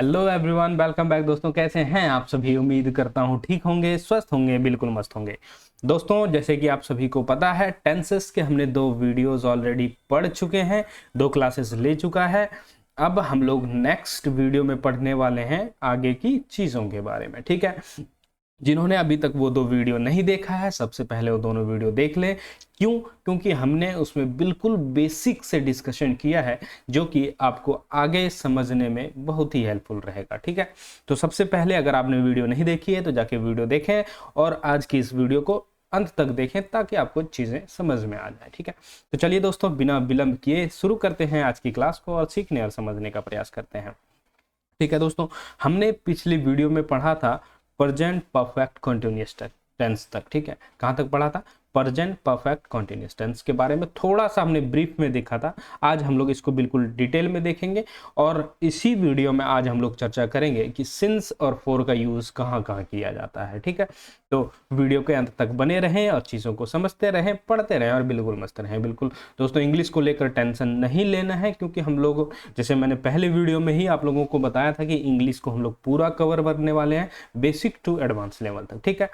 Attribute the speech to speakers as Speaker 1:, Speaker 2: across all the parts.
Speaker 1: Hello everyone, welcome back. दोस्तों कैसे हैं आप सभी? उम्मीद करता हूं ठीक होंगे, स्वस्थ होंगे, बिल्कुल मस्त होंगे। दोस्तों जैसे कि आप सभी को पता है, टेंसेस के हमने 2 वीडियोस ऑलरेडी पढ़ चुके हैं, 2 क्लासेस ले चुका है। अब हम लोग नेक्स्ट वीडियो में पढ़ने वाले हैं आगे की चीज़ों के बारे में, ठीक है। जिन्होंने अभी तक वो 2 वीडियो नहीं देखा है, सबसे पहले वो दोनों वीडियो देख लें। क्यों? क्योंकि हमने उसमें बिल्कुल बेसिक से डिस्कशन किया है, जो कि आपको आगे समझने में बहुत ही हेल्पफुल रहेगा, ठीक है। तो सबसे पहले अगर आपने वीडियो नहीं देखी है तो जाके वीडियो देखें और आज की इस वीडियो को अंत तक देखें ताकि आपको चीज़ें समझ में आ जाए, ठीक है। तो चलिए दोस्तों, बिना विलंब किए शुरू करते हैं आज की क्लास को और सीखने और समझने का प्रयास करते हैं, ठीक है। दोस्तों हमने पिछली वीडियो में पढ़ा था प्रेजेंट परफेक्ट कंटिन्यूअस टेंस तक, ठीक है। कहाँ तक पढ़ा था? प्रेजेंट परफेक्ट कंटिन्यूअस टेंस के बारे में थोड़ा सा हमने ब्रीफ में देखा था। आज हम लोग इसको बिल्कुल डिटेल में देखेंगे और इसी वीडियो में आज हम लोग चर्चा करेंगे कि सिंस और फॉर का यूज कहाँ कहाँ किया जाता है, ठीक है। तो वीडियो के अंत तक बने रहें और चीज़ों को समझते रहें, पढ़ते रहें और बिल्कुल मस्त रहें। बिल्कुल दोस्तों, इंग्लिश को लेकर टेंशन नहीं लेना है, क्योंकि हम लोग, जैसे मैंने पहले वीडियो में ही आप लोगों को बताया था कि इंग्लिश को हम लोग पूरा कवर करने वाले हैं, बेसिक टू एडवांस लेवल तक, ठीक है।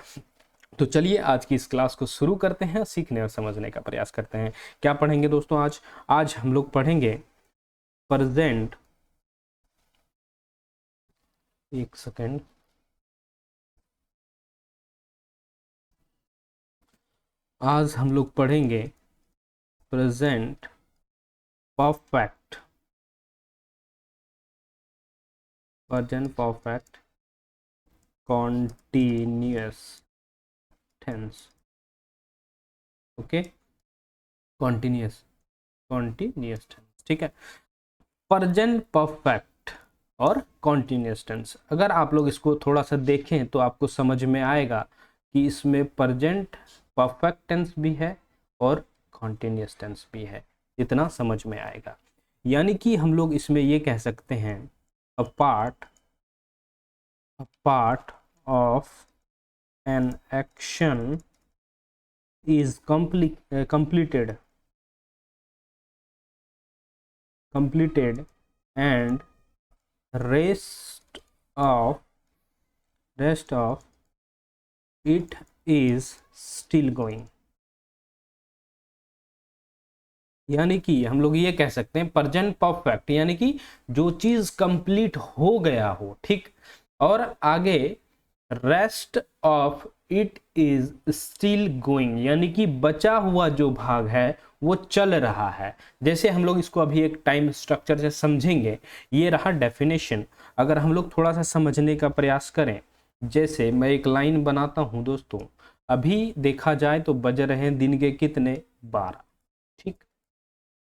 Speaker 1: तो चलिए आज की इस क्लास को शुरू करते हैं, सीखने और समझने का प्रयास करते हैं। क्या पढ़ेंगे दोस्तों आज हम लोग पढ़ेंगे प्रेजेंट, एक सेकेंड, आज हम लोग पढ़ेंगे present perfect, present perfect continuous tense, okay. Continuous tense, ठीक है। प्रेजेंट परफेक्ट और कॉन्टिन्यूअस टेंस, अगर आप लोग इसको थोड़ा सा देखें तो आपको समझ में आएगा कि इसमें प्रेजेंट परफेक्ट टेंस भी है और कॉन्टिन्यूअस टेंस भी है, इतना समझ में आएगा। यानी कि हम लोग इसमें ये कह सकते हैं a part of an action is completed and rest of it is still going। यानी कि हम लोग ये कह सकते हैं प्रेजेंट परफेक्ट यानी कि जो चीज कंप्लीट हो गया हो, ठीक, और आगे rest of it is still going, यानी कि बचा हुआ जो भाग है वो चल रहा है। जैसे हम लोग इसको अभी एक टाइम स्ट्रक्चर से समझेंगे। ये रहा डेफिनेशन। अगर हम लोग थोड़ा सा समझने का प्रयास करें, जैसे मैं एक लाइन बनाता हूं दोस्तों, अभी देखा जाए तो बज रहे हैं दिन के कितने? 12, ठीक।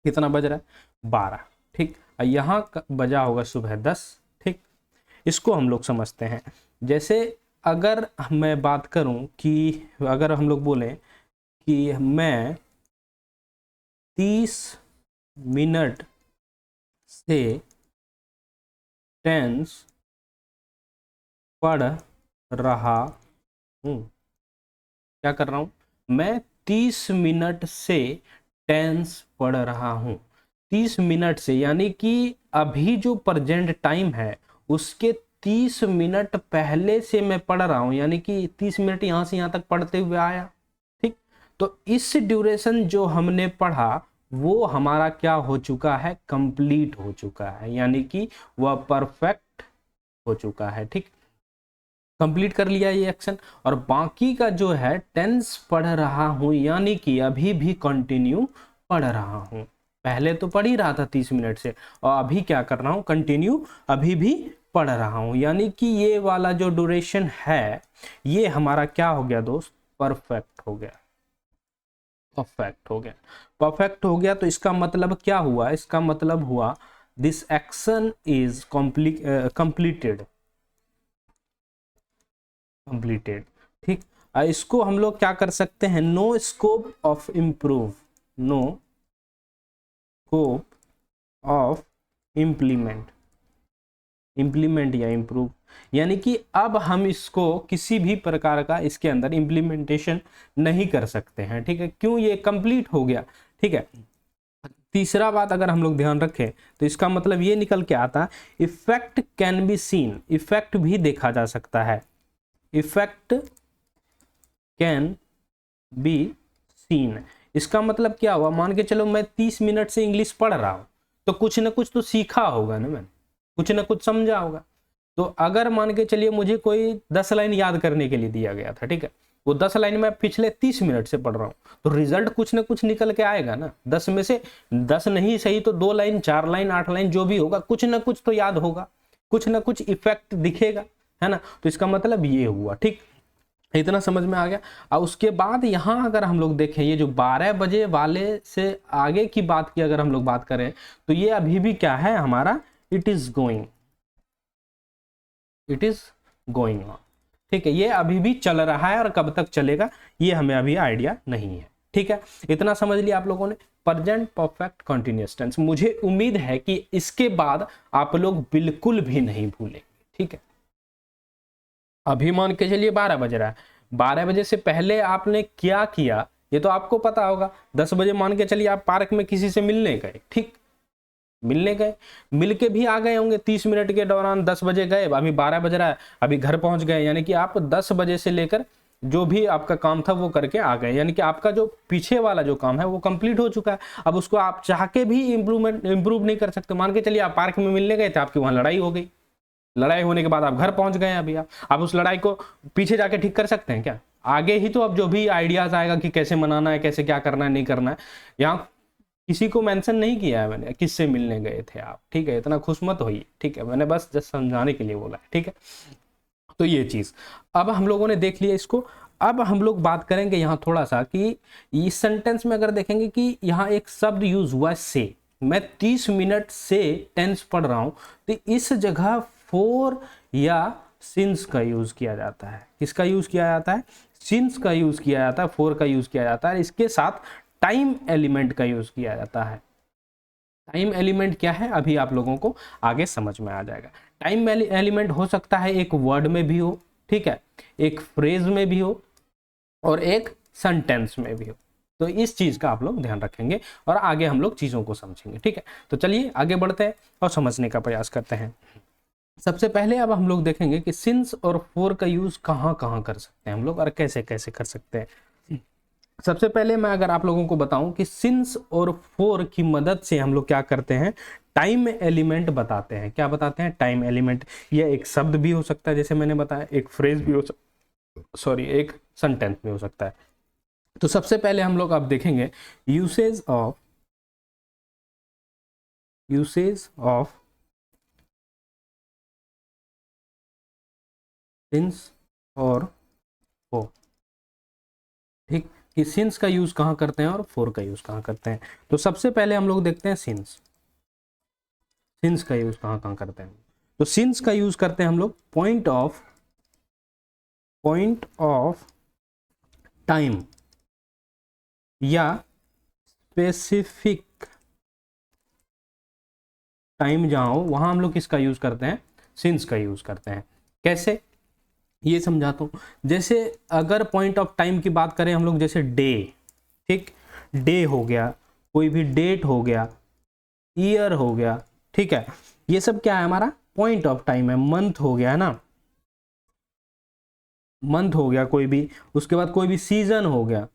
Speaker 1: कितना बज रहा है? 12, ठीक। यहाँ बजा होगा सुबह 10, ठीक। इसको हम लोग समझते हैं। जैसे अगर मैं बात करूं कि अगर हम लोग बोलें कि मैं 30 मिनट से टेंस पढ़ रहा हूं। क्या कर रहा हूं? मैं 30 मिनट से टेंस पढ़ रहा हूं। 30 मिनट से यानी कि अभी जो प्रेजेंट टाइम है उसके 30 मिनट पहले से मैं पढ़ रहा हूं, यानी कि 30 मिनट यहां से यहां तक पढ़ते हुए आया, ठीक। तो इस ड्यूरेशन जो हमने पढ़ा वो हमारा क्या हो चुका है? कंप्लीट हो चुका है, यानी कि वह परफेक्ट हो चुका है, ठीक। कंप्लीट कर लिया ये एक्शन। और बाकी का जो है टेंस पढ़ रहा हूं, यानी कि अभी भी कंटिन्यू पढ़ रहा हूं। पहले तो पढ़ ही रहा था 30 मिनट से, और अभी क्या कर रहा हूं? कंटिन्यू अभी भी पढ़ रहा हूं। यानी कि ये वाला जो ड्यूरेशन है ये हमारा क्या हो गया दोस्त? परफेक्ट हो गया। परफेक्ट हो गया। परफेक्ट हो गया तो इसका मतलब क्या हुआ? इसका मतलब हुआ दिस एक्शन इज कंप्लीटेड, ठीक। इसको हम लोग क्या कर सकते हैं? No scope of improve, no scope of implement या इम्प्रूव, यानी कि अब हम इसको किसी भी प्रकार का इसके अंदर इम्प्लीमेंटेशन नहीं कर सकते हैं, ठीक है। क्यों? ये कंप्लीट हो गया, ठीक है। तीसरा बात अगर हम लोग ध्यान रखें तो इसका मतलब ये निकल के आता है effect can be seen, effect भी देखा जा सकता है, इफेक्ट कैन बी सीन। इसका मतलब क्या हुआ, मान के चलो मैं 30 मिनट से इंग्लिश पढ़ रहा हूं तो कुछ ना कुछ तो सीखा होगा ना, मैंने कुछ ना कुछ समझा होगा। तो अगर मान के चलिए मुझे कोई 10 लाइन याद करने के लिए दिया गया था, ठीक है, वो 10 लाइन मैं पिछले 30 मिनट से पढ़ रहा हूँ, तो रिजल्ट कुछ ना कुछ निकल के आएगा ना। 10 में से 10 नहीं सही तो 2 लाइन, 4 लाइन, 8 लाइन, जो भी होगा कुछ ना कुछ तो याद होगा, कुछ ना कुछ इफेक्ट दिखेगा, है ना। तो इसका मतलब ये हुआ, ठीक, इतना समझ में आ गया। अब उसके बाद यहाँ अगर हम लोग देखें ये जो 12 बजे वाले से आगे की बात की अगर हम लोग बात करें तो ये अभी भी क्या है हमारा, it is going, it is going on, ठीक है, ये अभी भी चल रहा है और कब तक चलेगा ये हमें अभी आइडिया नहीं है, ठीक है। इतना समझ लिया आप लोगों ने प्रेजेंट परफेक्ट कंटिन्यूअस टेंस। मुझे उम्मीद है कि इसके बाद आप लोग बिल्कुल भी नहीं भूलेंगे, ठीक है। अभी मान के चलिए 12 बज रहा है, 12 बजे से पहले आपने क्या किया ये तो आपको पता होगा। 10 बजे मान के चलिए आप पार्क में किसी से मिलने गए, ठीक, मिलने गए, मिलके भी आ गए होंगे 30 मिनट के दौरान, 10 बजे गए, अभी 12 बज रहा है, अभी घर पहुंच गए, यानी कि आप 10 बजे से लेकर जो भी आपका काम था वो करके आ गए, यानी कि आपका जो पीछे वाला जो काम है वो कंप्लीट हो चुका है। अब उसको आप चाह के भी इंप्रूव नहीं कर सकते। मान के चलिए आप पार्क में मिलने गए थे, आपकी वहां लड़ाई हो गई, लड़ाई होने के बाद आप घर पहुंच गए, अभी आप उस लड़ाई को पीछे जाके ठीक कर सकते हैं क्या? आगे ही तो अब जो भी आइडियाज आएगा कि कैसे मनाना है, कैसे क्या करना है, नहीं करना है, यहाँ किसी को मेंशन नहीं किया है मैंने किससे मिलने गए थे आप, ठीक है, इतना खुश मत होइए, ठीक है, मैंने बस जस्ट समझाने के लिए बोला है, ठीक है। तो ये चीज अब हम लोगों ने देख लिया इसको। अब हम लोग बात करेंगे यहाँ थोड़ा सा कि इस सेंटेंस में अगर देखेंगे कि यहाँ एक शब्द यूज हुआ से, मैं 30 मिनट से टेंस पढ़ रहा हूं तो इस जगह फॉर या सिंस का यूज किया जाता है। किसका यूज किया जाता है? सिंस का यूज किया जाता है, फॉर का यूज किया जाता है, इसके साथ टाइम एलिमेंट का यूज किया जाता है। टाइम एलिमेंट क्या है अभी आप लोगों को आगे समझ में आ जाएगा। टाइम एलिमेंट हो सकता है एक वर्ड में भी हो, ठीक है, एक फ्रेज में भी हो और एक सेंटेंस में भी हो। तो इस चीज का आप लोग ध्यान रखेंगे और आगे हम लोग चीजों को समझेंगे, ठीक है। तो चलिए आगे बढ़ते हैं और समझने का प्रयास करते हैं। सबसे पहले अब हम लोग देखेंगे कि सिंस और फॉर का यूज कहाँ कहाँ कर सकते हैं हम लोग और कैसे कैसे कर सकते हैं। सबसे पहले मैं अगर आप लोगों को बताऊं कि सिंस और फॉर की मदद से हम लोग क्या करते हैं, टाइम एलिमेंट बताते हैं। क्या बताते हैं? Time element. यह एक शब्द भी हो सकता है जैसे मैंने बताया, एक फ्रेज भी हो सॉरी एक सेंटेंस भी हो सकता है। तो सबसे पहले हम लोग अब देखेंगे यूसेज ऑफ सिंस और फॉर, ठीक, कि सिंस का यूज कहाँ करते हैं और फॉर का यूज कहाँ करते हैं। तो सबसे पहले हम लोग देखते हैं सिंस का यूज कहाँ कहाँ करते हैं। तो सिंस का यूज करते हैं हम लोग पॉइंट ऑफ टाइम या स्पेसिफिक टाइम जहां हो वहां हम लोग किसका यूज करते हैं? सिंस का यूज करते हैं। कैसे ये समझाता हूं। जैसे अगर पॉइंट ऑफ टाइम की बात करें हम लोग, जैसे डे, ठीक, डे हो गया, कोई भी डेट हो गया, ईयर हो गया, ठीक है, ये सब क्या है हमारा पॉइंट ऑफ टाइम है। मंथ हो गया है ना, मंथ हो गया कोई भी, उसके बाद कोई भी सीजन हो गया,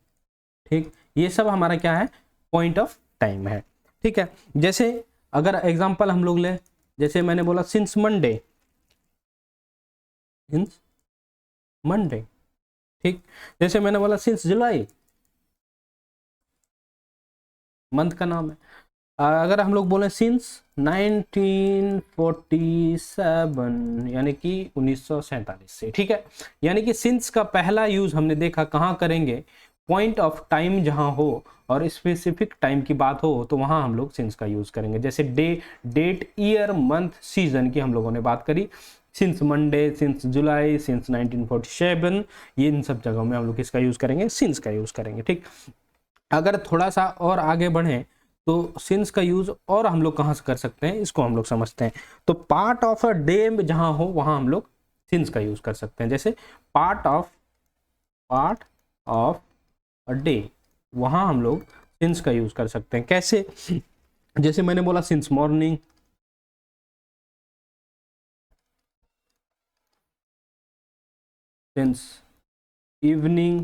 Speaker 1: ठीक, ये सब हमारा क्या है? पॉइंट ऑफ टाइम है, ठीक है। जैसे अगर एग्जांपल हम लोग ले, जैसे मैंने बोला सिंस मंडे, ठीक, जैसे मैंने बोला सिंस जुलाई, मंथ का नाम है। अगर हम लोग बोले सिंस 1947 यानी कि 1947 से, ठीक है, यानी कि सिंस का पहला यूज हमने देखा कहाँ करेंगे? पॉइंट ऑफ टाइम जहां हो और स्पेसिफिक टाइम की बात हो तो वहां हम लोग सिंस का यूज करेंगे। जैसे डेट, ईयर, मंथ, सीजन की हम लोगों ने बात करी, सिंस मंडे, सिंस जुलाई, सिंस 1947, ये इन सब जगहों में हम लोग किसका यूज करेंगे? सिंस का यूज करेंगे, ठीक। अगर थोड़ा सा और आगे बढ़े तो सिंस का यूज और हम लोग कहाँ से कर सकते हैं, इसको हम लोग समझते हैं। तो पार्ट ऑफ अ डे जहां हो वहां हम लोग सिंस का यूज कर सकते हैं। जैसे पार्ट ऑफ अ डे, वहां हम लोग सिंस का यूज कर सकते हैं। कैसे? जैसे मैंने बोला सिंस मॉर्निंग, सिंस इवनिंग,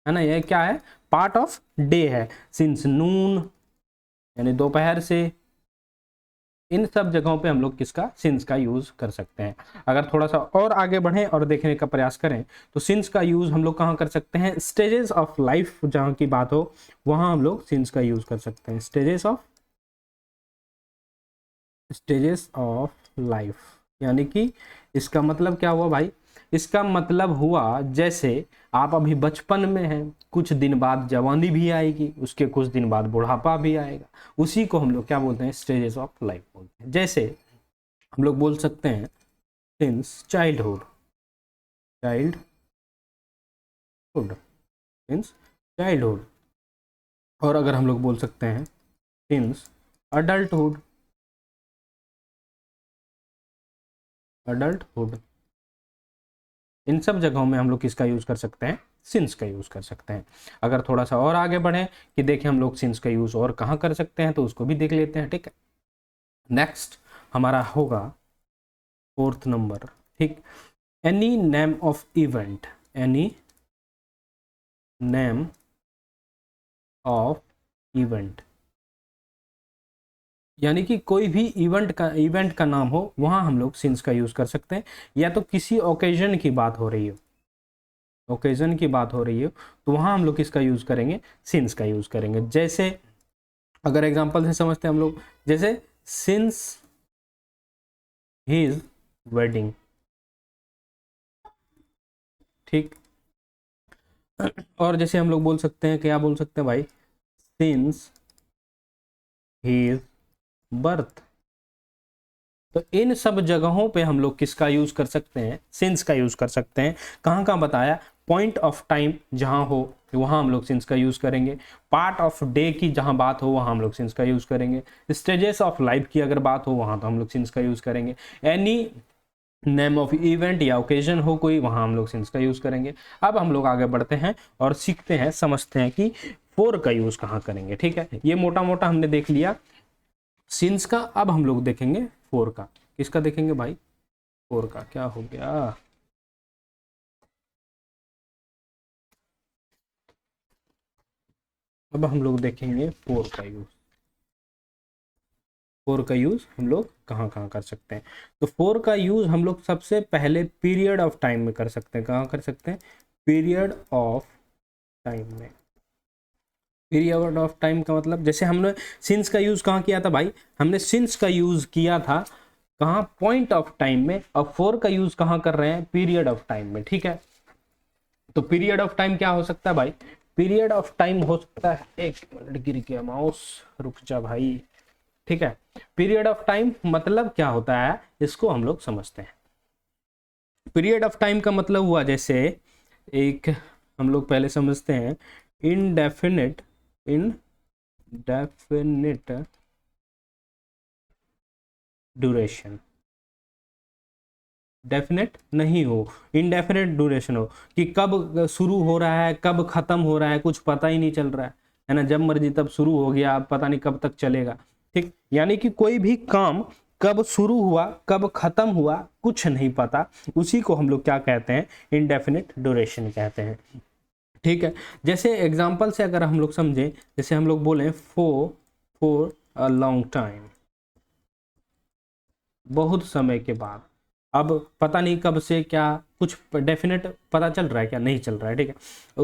Speaker 1: है ना, ये क्या है, पार्ट ऑफ डे है। सिंस नून यानी दोपहर से। इन सब जगहों पे हम लोग किसका, सिंस का यूज कर सकते हैं। अगर थोड़ा सा और आगे बढ़ें और देखने का प्रयास करें तो सिंस का यूज हम लोग कहाँ कर सकते हैं, स्टेजेस ऑफ लाइफ जहाँ की बात हो वहां हम लोग सिंस का यूज कर सकते हैं। स्टेजेस ऑफ लाइफ यानी कि इसका मतलब क्या हुआ भाई, इसका मतलब हुआ जैसे आप अभी बचपन में हैं, कुछ दिन बाद जवानी भी आएगी, उसके कुछ दिन बाद बुढ़ापा भी आएगा, उसी को हम लोग क्या बोलते हैं, स्टेजेस ऑफ लाइफ बोलते हैं। जैसे हम लोग बोल सकते हैं since childhood, childhood since childhood. और अगर हम लोग बोल सकते हैं सिंस अडल्टहुड, अडल्टहुड। इन सब जगहों में हम लोग किसका यूज कर सकते हैं, सिंस का यूज कर सकते हैं। अगर थोड़ा सा और आगे बढ़े कि देखें हम लोग सिंस का यूज और कहाँ कर सकते हैं तो उसको भी देख लेते हैं, ठीक है। नेक्स्ट हमारा होगा 4th नंबर, ठीक, any name of event, any name of event यानी कि कोई भी इवेंट का नाम हो वहां हम लोग सिंस का यूज कर सकते हैं। या तो किसी ओकेजन की बात हो रही हो, ओकेजन की बात हो रही हो तो वहां हम लोग किसका यूज करेंगे, सिंस का यूज करेंगे। जैसे अगर एग्जांपल से समझते हैं हम लोग, जैसे सिंस हिज वेडिंग, ठीक। और जैसे हम लोग बोल सकते हैं, क्या बोल सकते हैं भाई, सिंस हिज बर्थ। तो इन सब जगहों पे हम लोग किसका यूज कर सकते हैं, सिंस का यूज कर सकते हैं। कहाँ कहाँ बताया, पॉइंट ऑफ टाइम जहां हो वहां हम लोग सिंस का यूज करेंगे, पार्ट ऑफ डे की जहां बात हो वहां हम लोग सिंस का यूज करेंगे, स्टेजेस ऑफ लाइफ की अगर बात हो वहां तो हम लोग सिंस का यूज करेंगे, एनी नेम ऑफ इवेंट या ओकेजन हो कोई वहां हम लोग सिंस का यूज करेंगे। अब हम लोग आगे बढ़ते हैं और सीखते हैं, समझते हैं कि फोर का यूज कहाँ करेंगे, ठीक है। ये मोटा मोटा हमने देख लिया सिंस का। अब हम लोग देखेंगे फोर का। किसका देखेंगे भाई, फोर का। क्या हो गया, अब हम लोग देखेंगे फोर का यूज। फोर का यूज हम लोग कहाँ कहाँ कर सकते हैं, तो फोर का यूज हम लोग सबसे पहले पीरियड ऑफ टाइम में कर सकते हैं। कहाँ कर सकते हैं, पीरियड ऑफ टाइम में। पीरियड ऑफ टाइम का मतलब, जैसे हमने सिंस का यूज कहाँ किया था भाई, हमने सिंस का यूज किया था कहाँ, पॉइंट ऑफ टाइम में। अब फोर का यूज कहाँ कर रहे हैं, पीरियड ऑफ टाइम में, ठीक है। तो पीरियड ऑफ टाइम क्या हो सकता है भाई, पीरियड ऑफ टाइम हो सकता है, एक मिनट गिर गया माउस, रुक जा भाई, ठीक है। पीरियड ऑफ टाइम मतलब क्या होता है, इसको हम लोग समझते हैं। पीरियड ऑफ टाइम का मतलब हुआ, जैसे एक हम लोग पहले समझते हैं, इनडेफिनिट, इनडेफिनिट ड्यूरेशन, डेफिनेट नहीं हो, इनडेफिनेट ड्यूरेशन हो, कि कब शुरू हो रहा है कब खत्म हो रहा है कुछ पता ही नहीं चल रहा है ना, जब मर्जी तब शुरू हो गया, अब पता नहीं कब तक चलेगा, ठीक। यानी कि कोई भी काम कब शुरू हुआ कब खत्म हुआ कुछ नहीं पता, उसी को हम लोग क्या कहते हैं, इनडेफिनिट ड्यूरेशन कहते हैं, ठीक है। जैसे एग्जांपल से अगर हम लोग समझें, जैसे हम लोग बोले फॉर अ लॉन्ग टाइम, बहुत समय के बाद, अब पता नहीं कब से क्या कुछ डेफिनेट पता चल रहा है क्या, नहीं चल रहा है, ठीक है।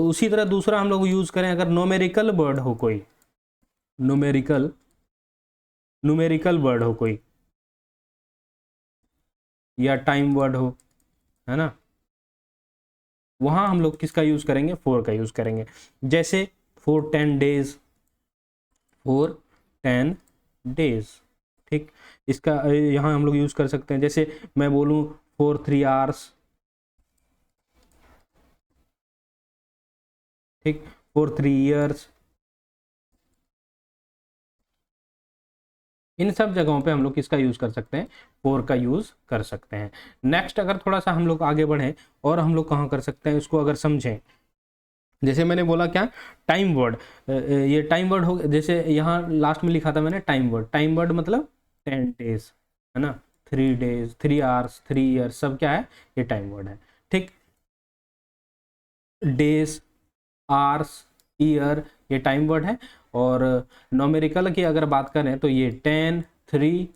Speaker 1: उसी तरह दूसरा हम लोग यूज करें, अगर नोमेरिकल वर्ड हो कोई, न्यूमेरिकल न्यूमेरिकल वर्ड हो कोई, या टाइम वर्ड हो, है ना, वहां हम लोग किसका यूज करेंगे, फोर का यूज करेंगे। जैसे फॉर 10 डेज, फॉर 10 डेज, ठीक। इसका यहाँ हम लोग यूज कर सकते हैं, जैसे मैं बोलूं फॉर 3 आवर्स, ठीक, फॉर 3 ईयर्स। इन सब जगहों पे हम लोग किसका यूज कर सकते हैं, फोर का यूज कर सकते हैं। नेक्स्ट अगर थोड़ा सा हम लोग आगे बढ़ें और हम लोग कहाँ कर सकते हैं इसको अगर समझें, जैसे मैंने बोला क्या, टाइम वर्ड, ये टाइम वर्ड हो, जैसे यहाँ लास्ट में लिखा था मैंने टाइम वर्ड मतलब 10 days, है ना, 3 days, 3 hours, 3 years, सब क्या है, ये टाइम वर्ड है। ठीक, डेज, आवर्स, ईयर, ये टाइम वर्ड है। और नोमेरिकल की अगर बात करें तो ये 10, 3,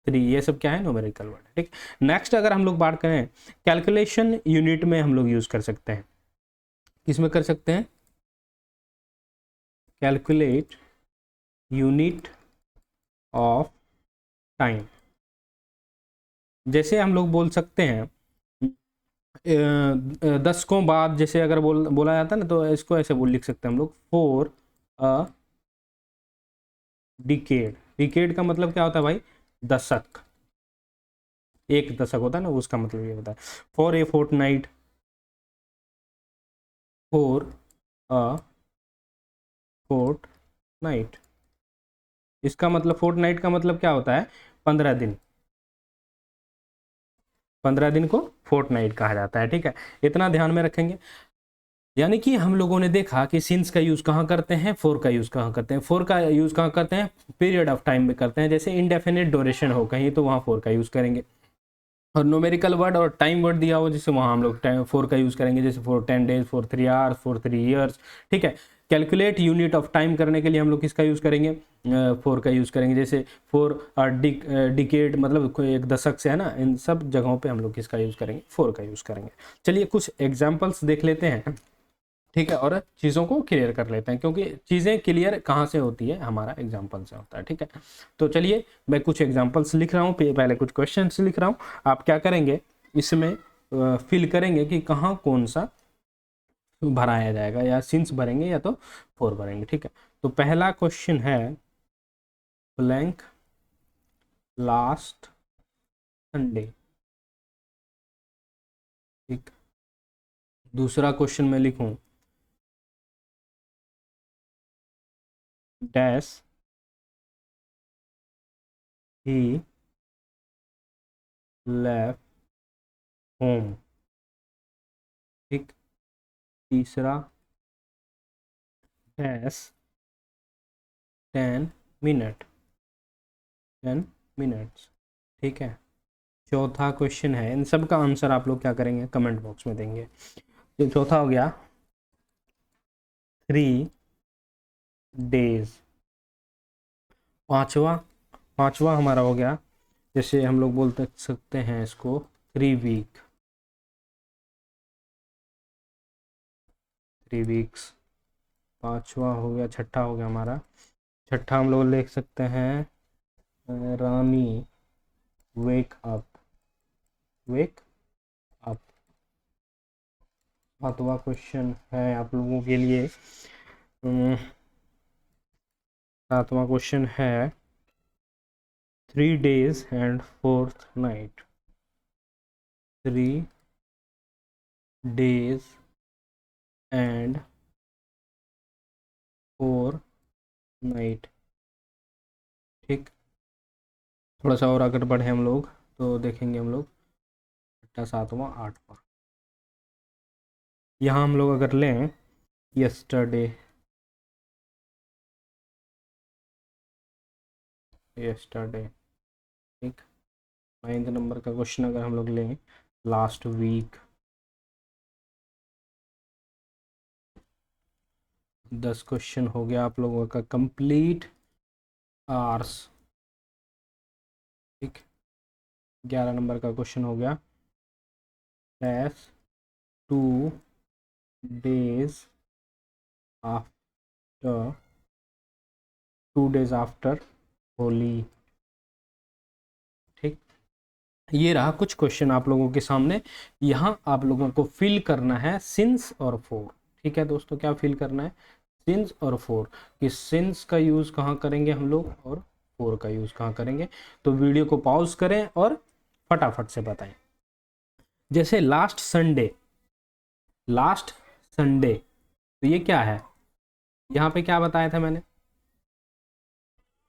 Speaker 1: 3, ये सब क्या है, नोमेरिकल वर्ड है। ठीक, नेक्स्ट अगर हम लोग बात करें, कैलकुलेशन यूनिट में हम लोग यूज कर सकते हैं, किसमें कर सकते हैं, कैलकुलेट यूनिट ऑफ टाइम। जैसे हम लोग बोल सकते हैं 10 को बाद, जैसे अगर बोला जाता है ना, तो इसको ऐसे लिख सकते हैं हम लोग, फॉर अ डिकेड। डिकेड का मतलब क्या होता है भाई, दशक, एक दशक होता है ना, उसका मतलब ये होता है। For a fortnight, for a fortnight, इसका मतलब फोर्टनाइट का मतलब क्या होता है, 15 दिन। 15 दिन को फोर्टनाइट कहा जाता है। ठीक है, इतना ध्यान में रखेंगे। यानी कि हम लोगों ने देखा कि सिंस का यूज कहाँ करते हैं, फोर का यूज कहाँ करते हैं। फोर का यूज कहाँ करते हैं, पीरियड ऑफ टाइम में करते हैं, जैसे इंडेफिनिट ड्यूरेशन हो कहीं तो वहाँ फोर का यूज करेंगे। और न्यूमेरिकल वर्ड और टाइम वर्ड दिया हो जैसे वहाँ हम लोग फोर का यूज करेंगे, जैसे for 10 days, for 3 hours, for 3 years। ठीक है, कैलकुलेट यूनिट ऑफ टाइम करने के लिए हम लोग किसका यूज करेंगे, फोर का यूज करेंगे, जैसे फोर डिकेड मतलब कोई एक दशक से, है ना, इन सब जगहों पे हम लोग किसका यूज करेंगे, फोर का यूज करेंगे। चलिए कुछ एग्जाम्पल्स देख लेते हैं। ठीक है, और चीज़ों को क्लियर कर लेते हैं, क्योंकि चीज़ें क्लियर कहाँ से होती है, हमारा एग्जाम्पल से होता है। ठीक है, तो चलिए मैं कुछ एग्जाम्पल्स लिख रहा हूँ, पहले कुछ क्वेश्चंस लिख रहा हूँ। आप क्या करेंगे, इसमें फिल करेंगे कि कहाँ कौन सा भराया जाएगा, या सिंस भरेंगे या तो फोर भरेंगे। ठीक है, तो पहला क्वेश्चन है ब्लैंक लास्ट संडे। ठीक, दूसरा क्वेश्चन मैं लिखूं डैश ही लेफ्ट होम। ठीक, तीसरा डैश 10 मिनट, 10 मिनट्स। ठीक है, चौथा क्वेश्चन है, इन सब का आंसर आप लोग क्या करेंगे, कमेंट बॉक्स में देंगे। तो चौथा हो गया 3 days। पांचवा, पांचवा हमारा हो गया, जैसे हम लोग बोलते सकते हैं इसको 3 week, 3 weeks। पांचवा हो गया, छठा हो गया हमारा, छठा हम लोग लिख सकते हैं रानी वेक अप, वेक अप। सातवां क्वेश्चन है आप लोगों के लिए, सातवां क्वेश्चन है 3 days and 4th night, 3 days and 4 night। ठीक, थोड़ा सा और अगर बढ़े हम लोग तो देखेंगे हम लोग छठा, सातवां, आठवां। यहाँ हम लोग अगर लें यस्टरडे, यस्टरडे। ठीक, 9th नंबर का क्वेश्चन अगर हम लोग लें लास्ट वीक, 10 क्वेश्चन हो गया आप लोगों का कंप्लीट आवर्स। ठीक, 11 नंबर का क्वेश्चन हो गया dash 2 days after, 2 days after Holi. ठीक, ये रहा कुछ क्वेश्चन आप लोगों के सामने। यहाँ आप लोगों को फिल करना है सिंस और फोर। ठीक है दोस्तों, क्या फिल करना है, सिंस और फोर, कि सिंस का यूज कहाँ करेंगे हम लोग और फोर का यूज कहाँ करेंगे। तो वीडियो को पॉज करें और फटाफट से बताएं। जैसे लास्ट संडे, लास्ट संडे, तो ये क्या है, यहाँ पे क्या बताया था मैंने,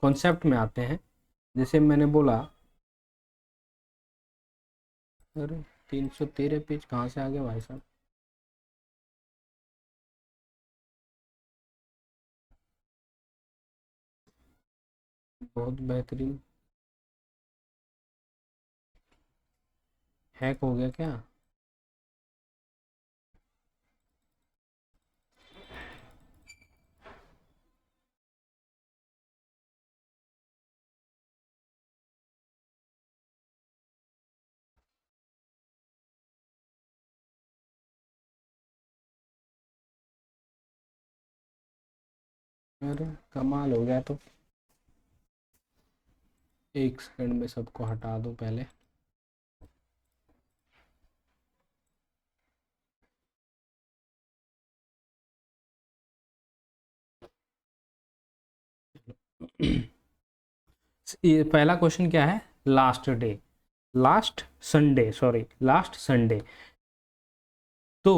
Speaker 1: कॉन्सेप्ट में आते हैं। जैसे मैंने बोला, अरे 313 पेज कहाँ से आ गया भाई साहब। बहुत बेहतरीन। हैक हो गया क्या? अरे कमाल हो गया। तो 1 सेकंड में सबको हटा दो पहले। ये पहला क्वेश्चन क्या है? Last day, last Sunday, sorry last Sunday. तो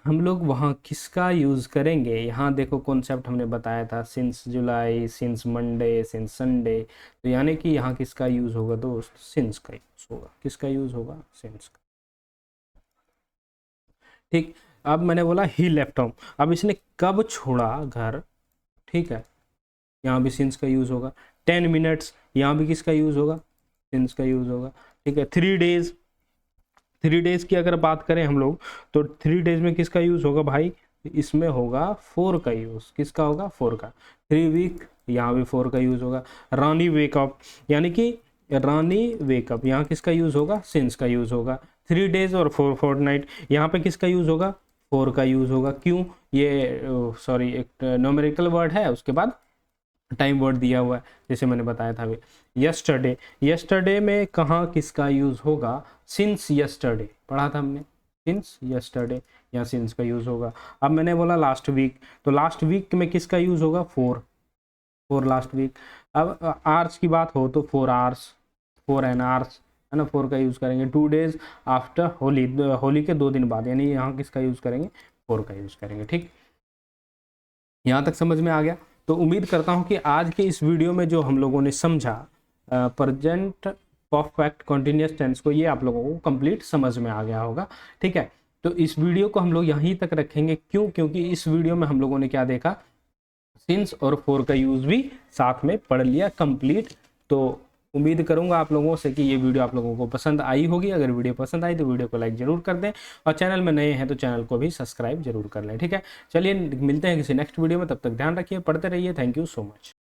Speaker 1: हम लोग वहाँ किसका यूज़ करेंगे? यहाँ देखो कॉन्सेप्ट हमने बताया था, सिंस जुलाई, सिंस मंडे, सिंस संडे। तो यानी कि यहाँ किसका यूज़ होगा दोस्त? सिंस का यूज़ होगा। किसका यूज़ होगा? सिंस का। ठीक। अब मैंने बोला ही लेफ्ट होम, अब इसने कब छोड़ा घर? ठीक है, यहाँ भी सिंस का यूज़ होगा। 10 मिनट्स, यहाँ भी किसका यूज़ होगा? सिंस का यूज़ होगा। ठीक है। 3 डेज, 3 डेज की अगर बात करें हम लोग, तो 3 डेज में किसका यूज़ होगा भाई? इसमें होगा 4 का यूज़। किसका होगा? 4 का। 3 वीक, यहाँ भी 4 का यूज़ होगा। रानी वेकअप, यानी कि रानी वेकअप, यहाँ किसका यूज़ होगा? सिंस का यूज़ होगा। 3 डेज और 4 फोर्टनाइट, यहाँ पे किसका यूज़ होगा? 4 का यूज़ होगा। क्यों? ये सॉरी एक न्यूमेरिकल वर्ड है, उसके बाद टाइम वर्ड दिया हुआ है, जैसे मैंने बताया था अभी। यस्टरडे, यस्टरडे में कहाँ किसका यूज़ होगा? सिंस यस्टरडे, पढ़ा था हमने, सिंस यस्टरडे, यहाँ सिंस का यूज़ होगा। अब मैंने बोला लास्ट वीक, तो लास्ट वीक में किसका यूज़ होगा? 4, 4 लास्ट वीक। अब आवर्स की बात हो तो 4 आवर्स, 4 एन आवर्स, है ना, 4 का यूज़ करेंगे। 2 डेज आफ्टर होली, होली के 2 दिन बाद, यानी यहाँ किसका यूज़ करेंगे? 4 का यूज़ करेंगे। ठीक, यहाँ तक समझ में आ गया? तो उम्मीद करता हूँ कि आज के इस वीडियो में जो हम लोगों ने समझा प्रेजेंट परफेक्ट कंटिन्यूअस टेंस को, ये आप लोगों को कंप्लीट समझ में आ गया होगा। ठीक है, तो इस वीडियो को हम लोग यहीं तक रखेंगे। क्यों? क्योंकि इस वीडियो में हम लोगों ने क्या देखा? सिंस और 4 का यूज़ भी साथ में पढ़ लिया कंप्लीट। तो उम्मीद करूंगा आप लोगों से कि ये वीडियो आप लोगों को पसंद आई होगी। अगर वीडियो पसंद आई तो वीडियो को लाइक जरूर कर दें, और चैनल में नए हैं तो चैनल को भी सब्सक्राइब जरूर कर लें। ठीक है, चलिए मिलते हैं किसी नेक्स्ट वीडियो में, तब तक ध्यान रखिए, पढ़ते रहिए। Thank you so much.